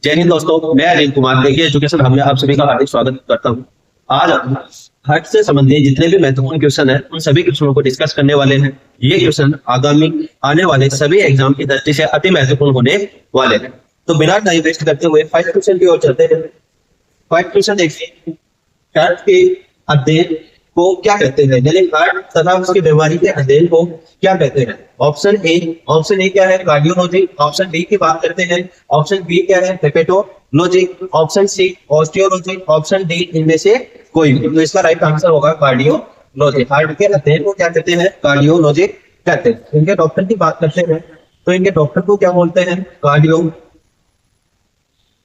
जय हिंद दोस्तों, मैं अनिल कुमार देखिए एजुकेशन हब में आप सभी का हार्दिक स्वागत करता हूं। आज हम हार्ट से संबंधित जितने भी महत्वपूर्ण क्वेश्चन है उन सभी क्वेश्चनों को डिस्कस करने वाले हैं। ये क्वेश्चन आगामी आने वाले सभी एग्जाम की दृष्टि से अति महत्वपूर्ण होने वाले हैं। तो बिना टाइम वेस्ट करते हुए फर्स्ट क्वेश्चन की ओर चलते हैं। फर्स्ट क्वेश्चन देखिए, हार्ट के अध्ययन को क्या कहते हैं, यानी हार्ट तथा उसकी बीमारी के अध्ययन को क्या कहते हैं। ऑप्शन ए क्या है, कार्डियोलॉजी। ऑप्शन बी की बात करते हैं। ऑप्शन बी क्या है, hepatology. Option C osteology. Option D इनमें से कोई भी। तो इसका राइट आंसर होगा कार्डियोलॉजी। हार्ट के अध्ययन को क्या कहते हैं, कार्डियोलॉजी कहते हैं। इनके डॉक्टर की बात करते हैं तो इनके डॉक्टर को क्या बोलते हैं,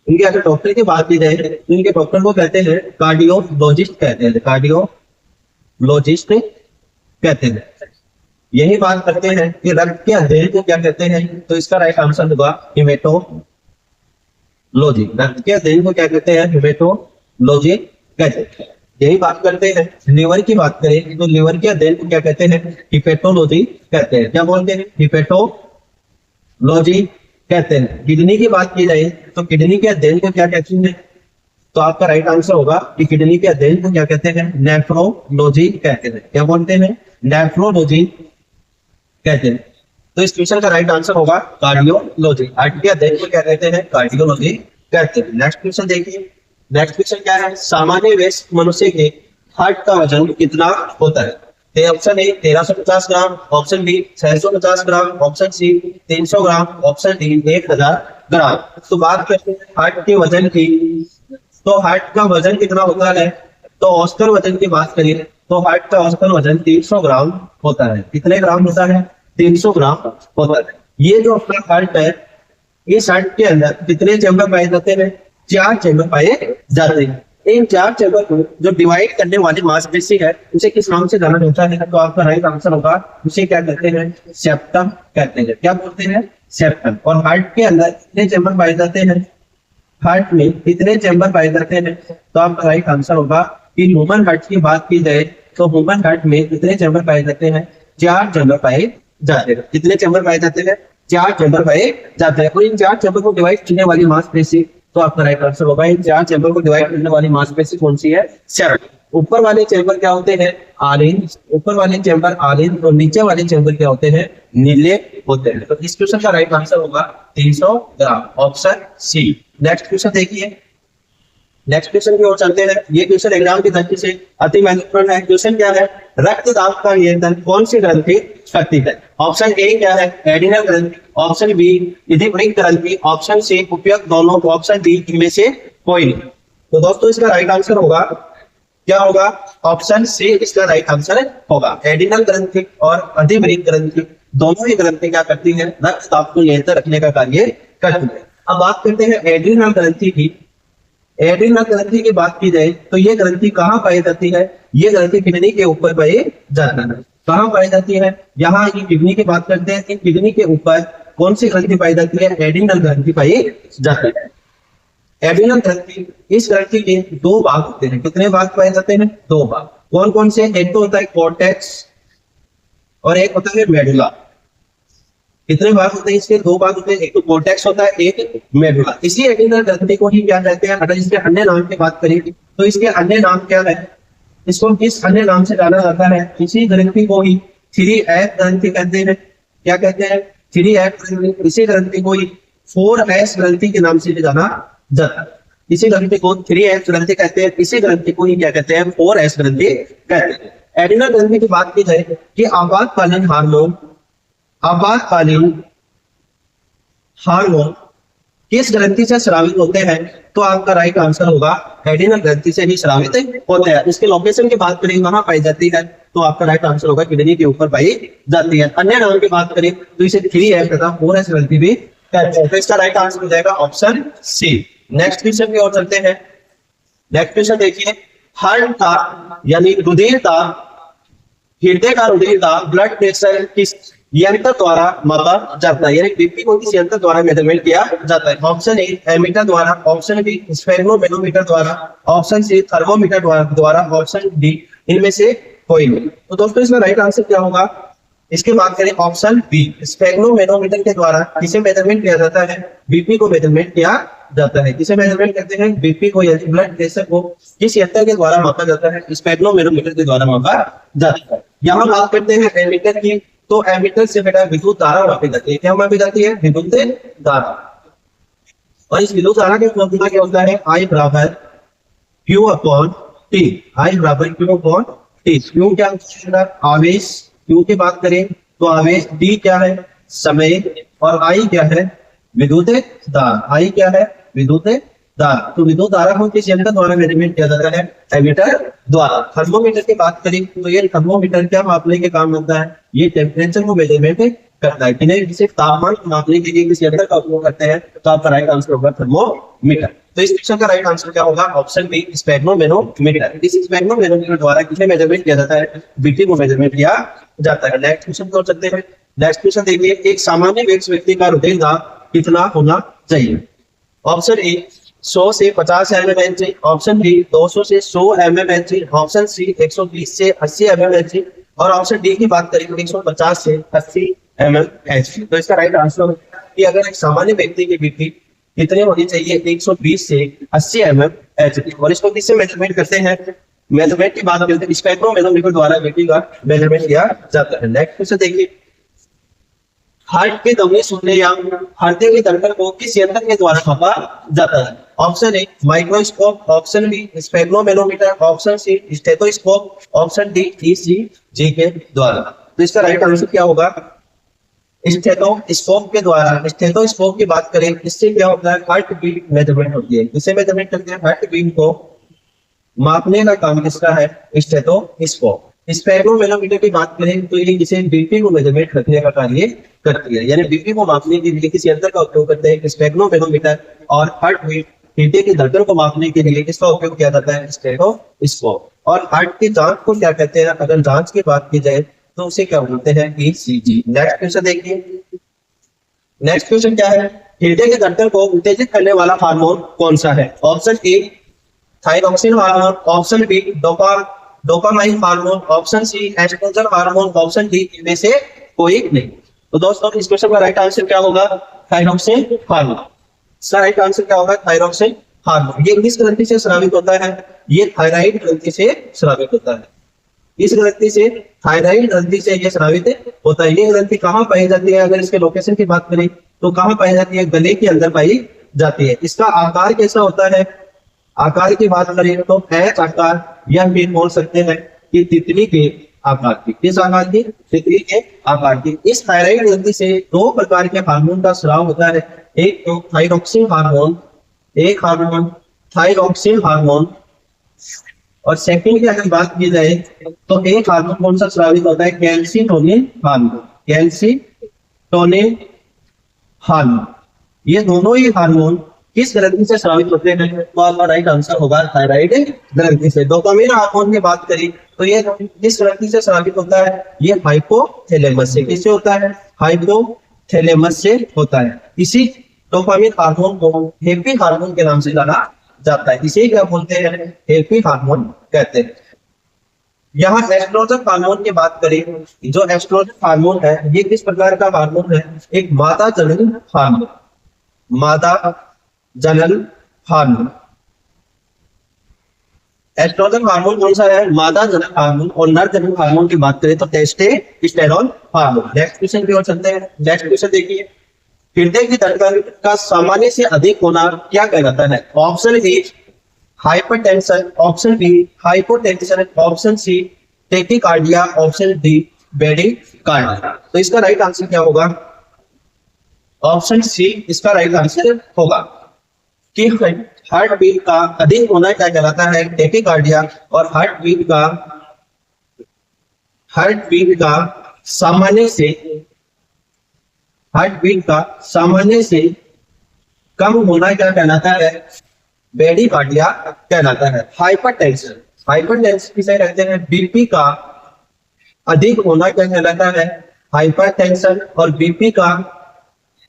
इनके अगर डॉक्टर की बात की जाए तो इनके डॉक्टर को कहते हैं कार्डियोलॉजिस्ट कहते हैं, कार्डियोलॉजिस्ट कहते हैं। यही बात करते हैं कि रक्त के अध्ययन को क्या कहते हैं, तो इसका राइट आंसर होगा हिमेटोलॉजी। रक्त के अध्ययन को क्या कहते हैं, हिमेटोलॉजी कहते हैं। यही बात करते हैं लीवर की बात करें तो लीवर के अध्ययन को क्या कहते हैं, हिपेटोलॉजी कहते हैं। क्या बोलते हैं, हिपेटोलॉजी कहते हैं। किडनी की बात की जाए तो किडनी के अध्ययन को क्या कहते हैं, तो आपका राइट आंसर होगा कि किडनी के अध्ययन को क्या कहते हैं, नेफ्रोलॉजी कहते हैं। क्या बोलते हैं, नेफ्रोलॉजी कहते हैं। तो इस क्वेश्चन का राइट आंसर होगा कार्डियोलॉजी। हार्ट के अध्ययन को क्या कहते हैं, कार्डियोलॉजी कहते हैं। नेक्स्ट क्वेश्चन देखिए। नेक्स्ट क्वेश्चन क्या है, सामान्य वयस्क मनुष्य के हार्ट का वजन कितना होता है। Option A 1350 gram. Option B 650 gram. Option C 300 gram. Option D 1000 gram. तो बात करते हैं हार्ट के वजन की, तो हार्ट का वजन कितना होता है, तो औसतन वजन की बात करिए तो हार्ट का औसतन वजन 300 ग्राम होता है। कितने ग्राम होता है, 300 ग्राम होता है। ये जो अपना हार्ट है, इस हार्ट के अंदर कितने चैम्बर पाए जाते हैं, 4 चैम्बर पाए जाते हैं। इन 4 चैम्बर को जो डिवाइड करने वाली मांसपेशी है उसे किस नाम से जाना जाता है, तो आपका राइट आंसर होगा उसे क्या कहते हैं, सेप्टम कहते हैं। क्या बोलते हैं, सेप्टम। और हार्ट के अंदर कितने चैम्बर पाए जाते हैं, हार्ट में कितने चैम्बर पाए जाते हैं, तो आपका राइट आंसर होगा कि ह्यूमन हार्ट की बात की जाए तो ह्यूमन हार्ट में कितने चैम्बर पाए जाते हैं, 4 चैम्बर पाए जाते हैं। कितने चैम्बर पाए जाते हैं, 4 चैम्बर पाए जाते हैं। और इन 4 चैम्बर को डिवाइड करने वाली मांसपेशी, तो आपका राइट आंसर होगा इन 4 चैम्बर को डिवाइड करने वाली मांसपेशी कौन सी है, सेप्टम। ऊपर वाले चैम्बर क्या होते हैं, आलिन। ऊपर वाले चैम्बर आलिन और नीचे वाले चैम्बर क्या होते हैं, नीले होते हैं। तो इस क्वेश्चन का राइट आंसर होगा 300 ग्राम, ऑप्शन सी। नेक्स्ट क्वेश्चन देखिए। नेक्स्ट क्वेश्चन की ओर चलते हैं। ये क्वेश्चन एग्जाम की दृष्टि से अति महत्वपूर्ण है। क्वेश्चन क्या है, रक्तदाब का नियंत्रण कौन सी ग्रंथि करती है। ऑप्शन ए क्या है, एडिनल ग्रंथि। ऑप्शन बी इथियोपिक ग्रंथि। ऑप्शन सी उपयुक्त दोनों। ऑप्शन डी इनमें से कोई नहीं। तो दोस्तों इसका राइट आंसर होगा, क्या होगा, ऑप्शन सी इसका राइट आंसर होगा। एडिनल ग्रंथि और अधिवृक्क ग्रंथि दोनों ही ग्रंथि क्या करती है, रक्तदाब को नियंत्रण रखने का कार्य करती है। अब बात करते हैं एड्रिनल ग्रंथि की। एड्रिनल ग्रंथि की बात की जाए तो ये ग्रंथि कहाँ पाई जाती है, ये ग्रंथि किडनी के ऊपर पाई जाती है। कहाँ पाई जाती है, यहाँ ये किडनी की बात करते हैं कि किडनी के ऊपर कौन सी ग्रंथि पाई जाती है, एड्रिनल ग्रंथि पाई जाती है। एड्रिनल ग्रंथि, इस ग्रंथि के 2 भाग होते हैं। कितने भाग पाए जाते हैं, 2 भाग। कौन कौन से, एक तो होता है कॉर्टेक्स और एक होता है मेडुला। कितने भाग होते हैं इसके, 2 भाग होते हैं। एक तो कॉर्टेक्स होता है, एक मेडुला। इसी एड्रिनल ग्रंथि को ही क्या कहते हैं, अगर इसके अन्य नाम की बात करें तो इसके अन्य नाम क्या है, इसको किस अन्य नाम से जाना जाता है, इसी ग्रंथि को ही 3F ग्रंथि कहते हैं। क्या कहते हैं, 3F ग्रंथि। इसी ग्रंथि को ही 4S ग्रंथि के नाम से जाना जाता है। इसी ग्रंथि को 3F ग्रंथि कहते हैं। इसी ग्रंथि को ही क्या कहते हैं, 4S ग्रंथि कहते हैं। एड्रिनल ग्रंथि की बात की जाए कि आपातकालीन हार्मोन किस ग्रंथि से स्रावित होते हैं, तो आपका राइट आंसर होगा एड्रिनल ग्रंथि से ही स्रावित होते हैं। इसके लोकेशन की बात करें वहां पाई जाती है, तो आपका राइट आंसर होगा किडनी के ऊपर पाई जाती है। अन्य नाम की बात करें तो इसे 3F तथा 4S ग्रंथि भी कहते हैं। तो इसका राइट आंसर हो जाएगा ऑप्शन सी। नेक्स्ट क्वेश्चन की ओर चलते हैं। नेक्स्ट क्वेश्चन देखिए, हार्ट का यानी रुधिर का, हृदय का रुधिर का ब्लड प्रेशर किस यंत्र द्वारा मापा जाता है, यानी बीपी को किस यंत्र द्वारा मेजरमेंट किया जाता है। ऑप्शन ए एमीटर द्वारा। ऑप्शन बी स्फेग्मोमेनोमीटर द्वारा। ऑप्शन सी थर्मोमीटर द्वारा। ऑप्शन डी इनमें से कोई नहीं। तो दोस्तों इसका राइट आंसर क्या होगा, इसके बात करें ऑप्शन बी स्फेग्मोमेनोमीटर के द्वारा किसे मेजरमेंट किया जाता है, बीपी को मेजरमेंट किया जाता है। किसे मेजरमेंट करते हैं? बीपी को यानी ब्लड प्रेशर को किस यंत्र के द्वारा मापा जाता है? स्पेग्नोमेरोमीटर के द्वारा मापा जाता है। यहाँ बात करते हैं एमीटर की, तो एमीटर से बेटा विद्युत धारा मापी जाती है। क्या मापी जाती है? विद्युत धारा। और इस विद्युत धारा के फॉर्मूला क्या होता है? I बराबर Q अपॉन T। I बराबर Q अपॉन T। Q क्या है? आवेश। Q की बात करें तो आवेश, T क्या है? समय, और I क्या है? विद्युत धारा। I क्या है? विद्युत धारा। तो विद्युत धारा को किस यंत्र द्वारा मेजरमेंट किया जाता है? एमीटर द्वारा। थर्मोमीटर की बात करें तो ये थर्मोमीटर क्या मापने के काम होता है? ये टेम्परेचर को मेजरमेंट करता है कि नहीं, जिसे तापमान को मापने के लिए किस यंत्र का उपयोग करते हैं? तो आपका राइट आंसर होगा थर्मोमीटर। तो इस क्वेश्चन का राइट आंसर क्या होगा? Option B, sphygmomanometer. इस स्पेग्नोमेरोमीटर द्वारा किसे मेजरमेंट किया जाता है? बीपी को मेजरमेंट किया जाता है। नेक्स्ट क्वेश्चन कर सकते हैं। नेक्स्ट क्वेश्चन देखिए, एक सामान्य व्यक्ति का हृदय दाब कितना होना चाहिए? ऑप्शन ए 100 से 50 mmHg, ऑप्शन बी 200 से 100 mmHg, ऑप्शन सी 120 से 80 mmHg, और ऑप्शन डी की बात करें तो 150 से 80 mmHg। तो इसका राइट आंसर है कि अगर एक सामान्य व्यक्ति की बीपी कितने होनी चाहिए? 120 से 80 mmHg। और इसको किससे मेजरमेंट करते हैं? मेजरमेंट की बात करते हैं स्पेक्ट्रोमेट्रोमीटर द्वारा बीपी का मेजरमेंट किया जाता है। नेक्स्ट क्वेश्चन देखिए, हार्ट के दौरे सुनने या हृदय की धड़कन को किस यंत्र के द्वारा मापा जाता है? Option A microscope, option B sphygmomanometer, option C stethoscope, option D ECG के द्वारा। तो इसका राइट आंसर क्या होगा? स्टेथोस्कोप के द्वारा। स्टेथोस्कोप की बात करें, इससे क्या होता है? हार्ट बीट मेजरमेंट होती है। किसे मेजरमेंट करते हैं? हार्ट बीट को मापने का काम किसका है? स्टेथोस्कोप। स्पेग्नोमेरोमीटर की बात करें तो ये किसी बीपी को मेजरमेंट करने का कार्य करती है, यानी बीपी को मापने के लिए किस यंत्र का उपयोग करते हैं? स्पेग्नोमेरोमीटर। और हार्ट बीट, हृदय की धड़कन को मापने के लिए किसका उपयोग किया जाता है? स्टेथोस्कोप। और हार्ट की जांच को क्या कहते हैं? अगर जांच की बात की जाए तो उसे क्या बोलते हैं? ईसीजी। नेक्स्ट क्वेश्चन देखिए। नेक्स्ट क्वेश्चन क्या है? हृदय की धड़कन को उत्तेजित करने वाला हार्मोन कौन सा है? Option A thyroxine hormone, option B dopamine hormone, option C oestrogen hormone, option D इनमें से कोई नहीं। तो दोस्तों इस क्वेश्चन का राइट आंसर क्या होगा? Thyroxine hormone. इसका राइट आंसर क्या होगा? Thyroxine hormone. ये किस ग्रंथि से स्रावित होता है? ये थायराइड ग्रंथि से स्रावित होता है। इस ग्रंथि से, थायराइड ग्रंथि से ये स्रावित होता है। ये ग्रंथि कहाँ पाई जाती है? अगर इसके लोकेशन की बात करें तो कहाँ पाई जाती है? गले के अंदर पाई जाती है। इसका आकार कैसा होता है? आकार की बात करें तो एच आकार, या फिर बोल सकते हैं कि तितली के आकार की। किस आकार की? तितली के आकार की। इस थायराइड ग्रंथि से दो प्रकार के हार्मोन का स्राव होता है। एक तो थायरोक्सिन हार्मोन, एक हार्मोन थायरोक्सिन हार्मोन, और सेकंड की अगर बात की जाए तो एक हार्मोन कौन सा स्रावित होता है? Calcitonin hormone. Calcitonin hormone. ये दोनों ही हार्मोन किस ग्रंथि से स्रावित होते हैं? तो आपका राइट आंसर होगा थायराइड ग्रंथि से। डोपामिन हार्मोन की बात करें तो ये किस ग्रंथि से स्रावित होता है? ये हाइपोथैलेमस से। किससे होता है? हाइपोथैलेमस से होता है। इसी डोपामिन हार्मोन को हैप्पी हार्मोन के नाम से जाना जाता है। इसे क्या बोलते हैं? हैप्पी हार्मोन कहते हैं। यहाँ एस्ट्रोजन हार्मोन की बात करें, जो एस्ट्रोजन हार्मोन है ये किस प्रकार का हार्मोन है? एक मादा जनन हार्मोन। मादा जनन हार्मोन। एस्ट्रोजन हार्मोन कौन सा है? मादा जनन हार्मोन। और नर जनन हार्मोन की बात करें तो टेस्टोस्टेरोन हार्मोन। नेक्स्ट क्वेश्चन की ओर चलते हैं। नेक्स्ट क्वेश्चन देखिए, हृदय की धड़कन का सामान्य से अधिक होना क्या कहलाता है? Option A hypertension, option B hypotension, option C tachycardia, option D bradycardia. तो इसका राइट आंसर क्या होगा? ऑप्शन सी इसका राइट आंसर होगा कि हार्ट बीट का अधिक होना क्या कहलाता है? टेकिकार्डिया। और हार्ट बीट का सामान्य से कम होना क्या कहलाता है? ब्रेडिकार्डिया कहलाता है। हाइपरटेंशन किसे कहते हैं? बीपी का अधिक होना क्या कहलाता है? हाइपरटेंशन। और बीपी का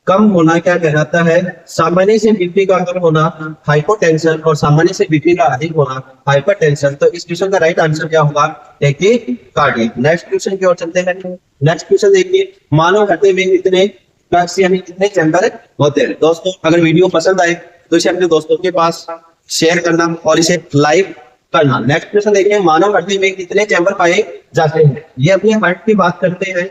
कम होना क्या कहलाता है? सामान्य से बीपी का कम होना हाइपोटेंशन, और सामान्य से बीपी का अधिक होना हाइपरटेंशन। तो इस क्वेश्चन का राइट आंसर क्या होगा? टेकिकार्डिया। नेक्स्ट क्वेश्चन की ओर चलते हैं। नेक्स्ट क्वेश्चन देखिए, मानव हृदय में कितने डक्ट्स यानी कितने चैम्बर होते हैं। दोस्तों अगर वीडियो पसंद आए तो इसे अपने दोस्तों के पास शेयर करना और इसे लाइक करना। नेक्स्ट क्वेश्चन देखिए, मानव हड्डी में कितने चैम्बर पाए जाते हैं। ये अपने हार्ट की बात करते हैं।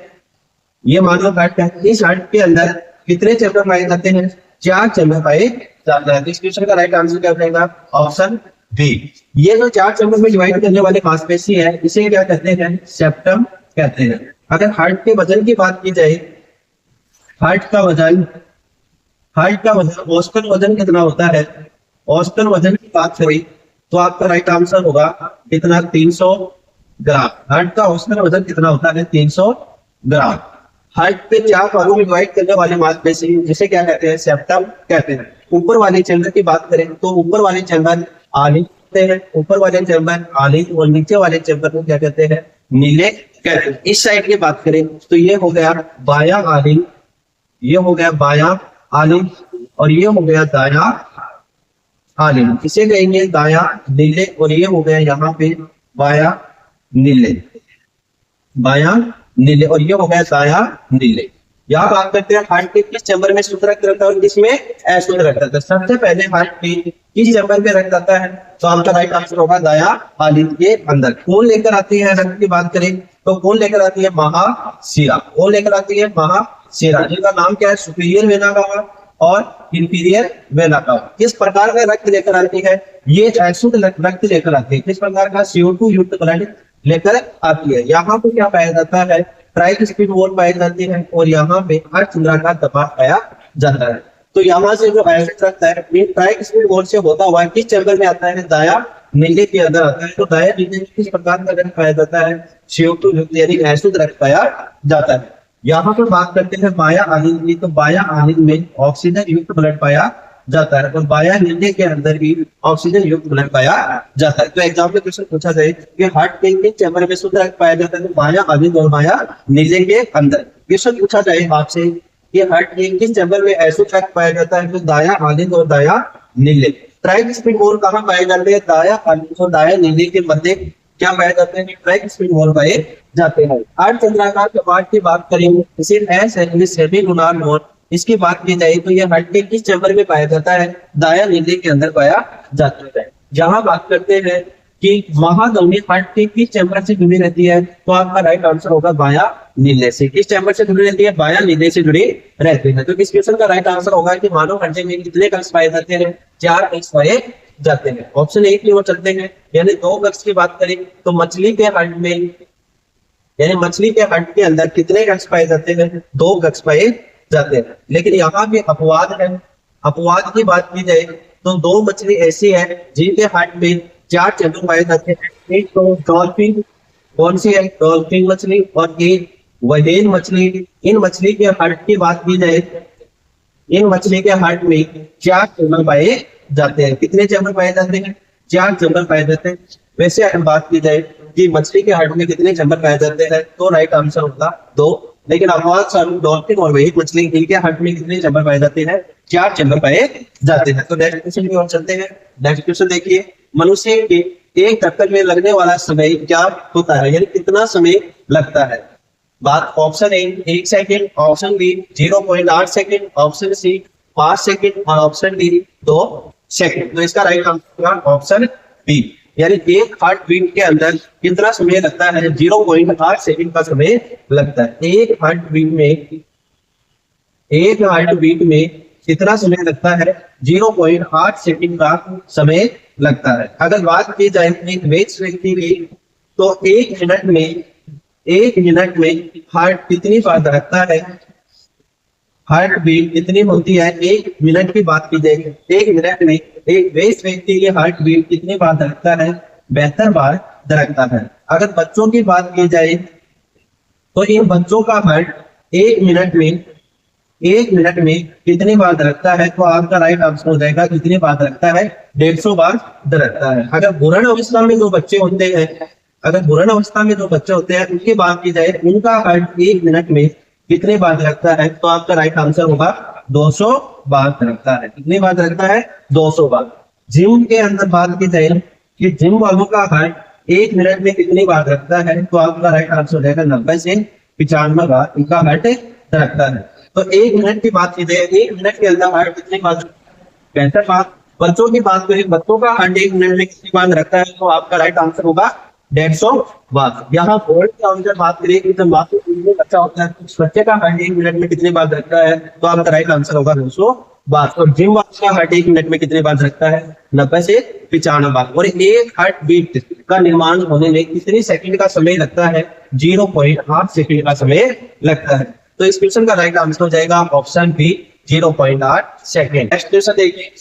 ये मानव हार्ट है, इस हार्ट के अंदर कितने चैम्बर पाए जाते हैं, 4 चैम्बर पाए जाते हैं। इस क्वेश्चन का राइट आंसर क्या रहेगा, ऑप्शन बी। ये जो 4 चैम्बर में डिवाइड करने वाले मांसपेशी है इसे क्या कहते हैं, सेप्टम कहते हैं। अगर हार्ट के वजन की बात की जाए, हार्ट का वजन औसतन वजन कितना होता है, औसतन वजन की बात करें तो आपका राइट आंसर होगा कितना, 300 ग्राम। हार्ट का औसतन वजन कितना होता है, 300 ग्राम। हार्ट पे 4 भागों में डिवाइड करने वाले मांसपेशी जिसे क्या कहते हैं, सेप्टम कहते हैं। ऊपर वाले चैम्बर की बात करें तो ऊपर वाले चैम्बर आलिंग कहते हैं, ऊपर वाले चैम्बर आलिंग, और नीचे वाले चैम्बर को क्या कहते हैं, नीले कहते हैं। इस साइड की बात करें तो ये हो गया बायां आलिंग, ये हो गया बायां आलिंग, और ये हो गया दायां आलिंग। इसे कहेंगे दायां नीले, और ये हो गया यहाँ पे बायां नीले, बायां नीले, और ये हो गया दायां नीले। यहाँ बात करते हैं हार्ट के किस चैम्बर में शुद्ध रक्त रहता है और किसमें अशुद्ध रक्त रहता है। सबसे पहले हार्ट के किस चैम्बर में रक्त आता है, तो आपका राइट आंसर होगा दायां आलिंग के अंदर। कौन लेकर आती है रक्त की बात करें तो कौन लेकर आती है, महाशिरा। कौन लेकर आती है, महाशिरा, जिनका नाम क्या है, सुपीरियर वेना कावा और इंफीरियर वेना कावा। किस प्रकार का रक्त लेकर आती है, ये अशुद्ध रक्त लेकर आती है। किस प्रकार का, CO2 युक्त ब्लड लेकर आती है। यहाँ पे क्या पाया जाता है, ट्राइस्पिड वॉल पाई जाती है, और यहाँ पे अर्धचंद्रा का दबाव पाया जाता है। तो यहाँ से जो अशुद्ध रक्त है ट्राइस्पिड वॉल से होता हुआ किस चैम्बर में आता है, दायां नीले के अंदर आता है। तो दायां नीले में किस प्रकार का रक्त पाया जाता है, CO2 युक्त यानी अशुद्ध रक्त पाया जाता है। यहाँ पर बात करते हैं बायां आलिंग की, तो बायां आलिंग में ऑक्सीजन युक्त ब्लड पाया जाता है, और बायां नीले के अंदर भी ऑक्सीजन युक्त ब्लड पाया जाता है। तो एग्जाम में क्वेश्चन पूछा जाए कि हार्ट के किस चैम्बर में शुद्ध रक्त पाया जाता है, तो बायां आलिंग और बायां नीले के अंदर। क्वेश्चन पूछा जाए आपसे कि हार्ट के किस चैम्बर में अशुद्ध रक्त पाया जाता है, तो दायां आलिंग और दायां नीले। ट्राइस्पिड वॉल कहाँ पाए जाते हैं, दायां आलिंग और दायां नीले के मध्य क्या पाए जाते हैं, ट्राइस्पिड वॉल पाए जाते हैं। अर्धचंद्राकार कपाट की बात करेंगे, इसे सेमी लूनार वॉल इसकी बात की जाए तो यह हार्ट के किस चैम्बर में पाया जाता है, दायां नीले के अंदर पाया जाता है। जहां बात करते हैं कि महाधमनी हार्ट के किस चैम्बर से जुड़ी रहती है, तो आपका राइट आंसर होगा बायां नीले से। किस चैम्बर से जुड़ी रहती है, बायां नीले से जुड़ी रहती है। तो इस क्वेश्चन का राइट आंसर होगा कि मानव हड्डी में कितने कक्ष पाए जाते हैं, 4 कक्ष पाए जाते हैं। ऑप्शन 1 की ओर चलते हैं, यानी 2 कक्ष की बात करें तो मछली के हार्ट में, यानी मछली के हार्ट के अंदर कितने कक्ष पाए जाते हैं, 2 कक्ष पाए जाते हैं। लेकिन यहाँ भी अपवाद है। अपवाद की बात की जाए तो 2 मछली ऐसी है जिनके हार्ट में 4 चैम्बर पाए जाते हैं। एक तो डॉल्फिन, कौन सी है, डॉल्फिन मछली, और एक व्हेल मछली। इन मछली के हार्ट की बात की जाए, इन मछली के हार्ट में 4 चैम्बर पाए जाते हैं। कितने चैम्बर पाए जाते हैं, 4 चैम्बर पाए जाते हैं। वैसे अगर बात की जाए कि मछली के हार्ट में कितने चैम्बर पाए जाते हैं, तो राइट आंसर होगा 2। लेकिन अपवाद स्वरूप डॉल्फिन और व्हेल मछली इनके हार्ट में कितने चैम्बर पाए जाते हैं, 4 चैम्बर पाए जाते हैं। तो नेक्स्ट क्वेश्चन की ओर चलते हैं। नेक्स्ट क्वेश्चन देखिए, मनुष्य के एक चक्कर में लगने वाला समय क्या होता है, यानी कितना समय लगता है। बात option A 1 second, option B 0.8 second, option C 5 second, और ऑप्शन डी 2 सेकंड। तो इसका राइट आंसर होगा ऑप्शन बी, यानी एक हार्ट बीट के अंदर कितना समय लगता है, 0.8 सेकंड का समय लगता है। एक हार्ट बीट में कितना समय लगता है, 0.8 सेकंड का समय लगता है। अगर बात की जाए एक वेज व्यक्ति की, तो 1 मिनट में हार्ट कितनी बार धड़कता है, हार्ट बीट कितनी होती है। 1 मिनट की बात की जाए, 1 मिनट में एक वेज व्यक्ति की हार्ट बीट कितनी बार धड़कता है, 72 बार धड़कता है। अगर बच्चों की बात की जाए तो इन बच्चों का हार्ट 1 मिनट में कितनी बार धड़कता है, तो आपका राइट आंसर हो जाएगा कितनी बार धड़कता है, 150 बार धड़कता है। अगर भ्रूण अवस्था में जो बच्चे होते हैं, उनकी बात की जाए उनका हार्ट 1 मिनट में कितने बार धड़कता है, तो आपका राइट आंसर होगा 200 बार धड़कता है। कितनी बार धड़कता है, 200 बार। जिम के अंदर बात की जाए कि जिम वालों का हार्ट 1 मिनट में कितनी बार धड़कता है, तो आपका राइट आंसर हो जाएगा 90 से 95 बार इनका हार्ट धड़कता है। तो 1 मिनट की बात की जाए, 1 मिनट के अंदर हार्ट कितनी बार, बेहतर बात। बच्चों की बात करें, बच्चों का हार्ट 1 मिनट में कितनी बार रखता है, तो आपका राइट आंसर होगा 150 बार। यहाँ बोर्ड के आंसर बात करें कि जब बात बच्चा होता है तो उस बच्चे का हार्ट 1 मिनट में कितनी बार रखता है, तो आपका राइट आंसर होगा 200 बार। और जिम वाले का हार्ट 1 मिनट में कितनी बार रखता है, 90 से 95 बार। और एक हार्ट बीट का निर्माण होने में कितनी सेकंड का समय लगता है, 0.8 सेकंड का समय लगता है। तो इस क्वेश्चन का राइट आंसर हो जाएगा option B, 0.8 second. Next question देखिए,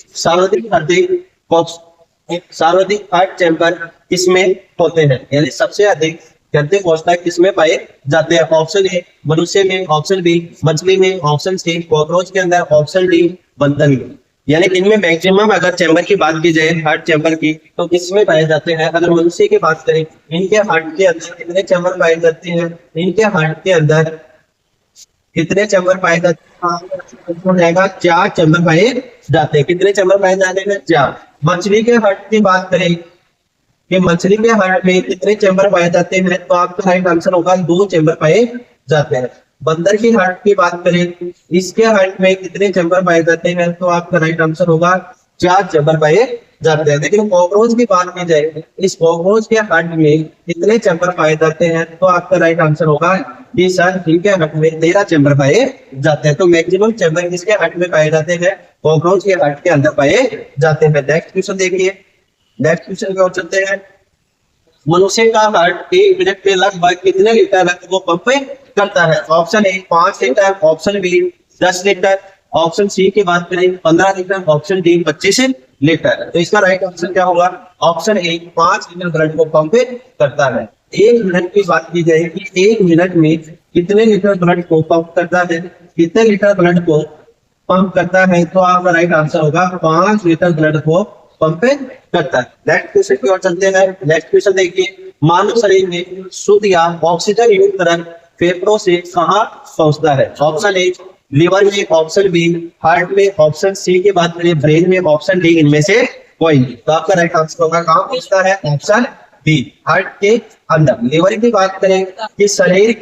सर्वाधिक हार्ट चैम्बर किसमें होते हैं, यानी सबसे अधिक हृदय कोशिका किसमें पाए जाते हैं। ऑप्शन ए मनुष्य में, ऑप्शन बी मछली में, ऑप्शन सी कॉकरोच के अंदर, ऑप्शन डी बंदर में। यानी इनमें मैक्सिमम अगर चैम्बर की बात की जाए हार्ट चैम्बर की, तो किसमें पाए जाते हैं। अगर मनुष्य की बात करें, इनके हार्ट के अंदर कितने चैम्बर पाए जाते हैं, इनके हार्ट के अंदर कितने चैम्बर पाए जाते हैं, हो जाएगा 4 चैम्बर पाए जाते हैं। कितने चैम्बर पाए जाते हैं, 4। मछली के हार्ट की बात करें कि मछली के हार्ट में कितने चैम्बर पाए जाते हैं, तो आपका राइट आंसर होगा 2 चैम्बर पाए जाते हैं। बंदर की हार्ट की बात करें, इसके हार्ट में कितने चैम्बर पाए जाते हैं, तो आपका राइट आंसर होगा 4 चैम्बर पाए जाते हैं। लेकिन कॉकरोच की बात की जाए, इस कॉकरोच के हार्ट में कितने चैम्बर पाए जाते हैं, तो आपका राइट आंसर होगा कि सर इनके हार्ट में 13 चैम्बर पाए जाते हैं। तो मैक्सिमम चैम्बर किसके हार्ट में पाए जाते हैं, कॉकरोच के हार्ट के अंदर पाए जाते हैं। नेक्स्ट क्वेश्चन देखिए, नेक्स्ट क्वेश्चन की ओर चलते हैं। मनुष्य का हार्ट 1 मिनट में लगभग कितने लीटर रक्त को पंप करता है। Option A 5 litre, option B 10 litre, option C की बात करें 15 लीटर, ऑप्शन डी 25 लीटर। तो इसका राइट आंसर क्या होगा, ऑप्शन ए 5 लीटर ब्लड को पंप करता है। 1 मिनट की बात की जाए कि 1 मिनट में कितने लीटर ब्लड को पंप करता है, कितने लीटर ब्लड को पंप करता है, तो आपका राइट आंसर होगा 5 लीटर ब्लड को पंप करता है। नेक्स्ट क्वेश्चन की ओर चलते हैं। नेक्स्ट क्वेश्चन देखिए, मानव शरीर में शुद्ध या ऑक्सीजन युक्त रक्त फेफड़ों से कहाँ पहुंचता है। ऑप्शन ए लीवर में, ऑप्शन बी हार्ट में, ऑप्शन सी की बात करें ब्रेन में, ऑप्शन डी इनमें से कोई नहीं। तो आपका राइट आंसर होगा कहाँ पहुंचता है, ऑप्शन बी हार्ट के अंदर। लीवर की बात करें कि शरीर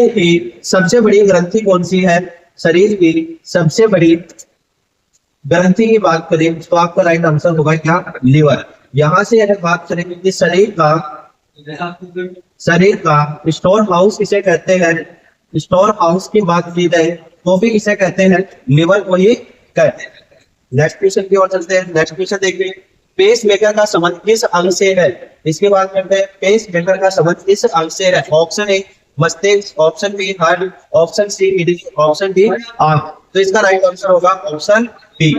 की सबसे बड़ी ग्रंथि कौन सी है, शरीर की सबसे बड़ी ग्रंथि की बात करें तो आपका राइट आंसर होगा क्या, लीवर। यहां से अगर बात करें कि शरीर का स्टोर हाउस किसे कहते हैं, स्टोर हाउस की बात की जाए तो भी किसे कहते हैं, लीवर को ही कहते हैं। नेक्स्ट क्वेश्चन की ओर चलते हैं। नेक्स्ट क्वेश्चन देखिए, पेस मेकर का संबंध किस अंग से है। इसकी बात करते हैं, पेस मेकर का संबंध किस अंग से है। ऑप्शन ए मस्तिष्क, option B heart, option C kidney, option D आंख। तो इसका राइट आंसर होगा ऑप्शन बी।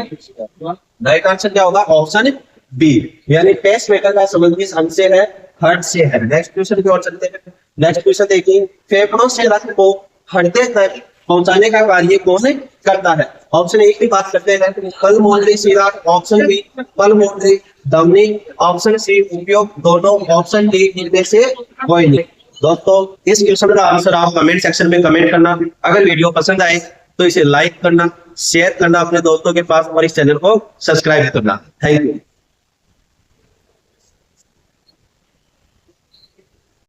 राइट आंसर क्या होगा, ऑप्शन बी, यानी पेस मेकर का संबंध किस अंग से है, हार्ट से है। नेक्स्ट क्वेश्चन की ओर चलते हैं। नेक्स्ट क्वेश्चन देखिए, फेफड़ों से रक्त को हृदय तक पहुंचाने का कार्य कौन करता है। ऑप्शन ए की बात करते हैं, पल्मोनरी शिरा, ऑप्शन बी पल्मोनरी धमनी, ऑप्शन सी उपयोग दोनों, ऑप्शन डी इनमें से कोई नहीं। दोस्तों इस क्वेश्चन का आंसर आप कमेंट सेक्शन में कमेंट करना। अगर वीडियो पसंद आए तो इसे लाइक करना, शेयर करना अपने दोस्तों के पास और इस चैनल को सब्सक्राइब करना। Thank you.